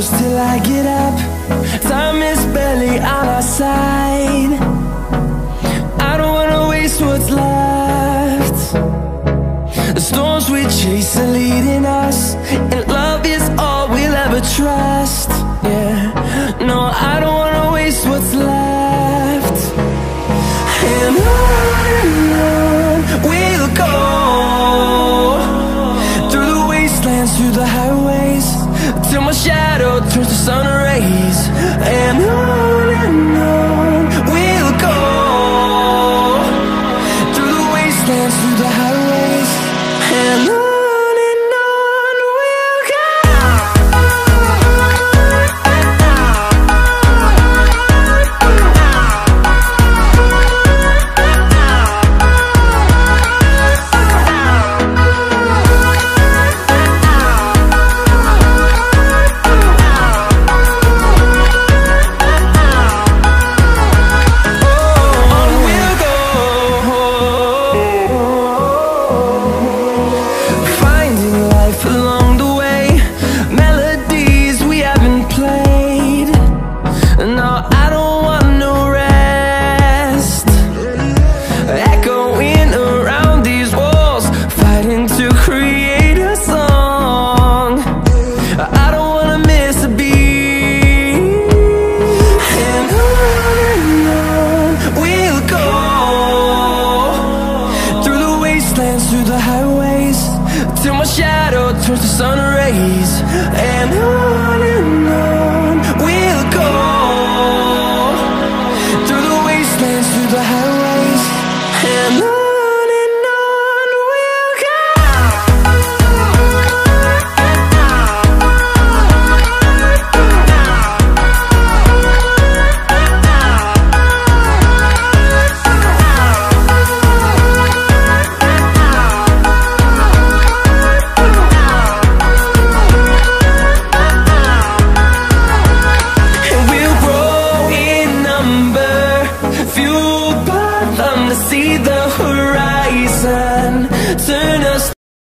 close till I get up. Time is barely on our side. I don't wanna waste what's left. The storms we chase are leading us, and love is all we'll ever trust. Yeah, no, I don't wanna waste what's left. And on we'll go, through the wastelands, through the highways, till my shadow turns to sun rays. And on we'll go, through the wastelands, through the highways, and on we'll go. Through the highways, till my shadow turns to sun rays. And on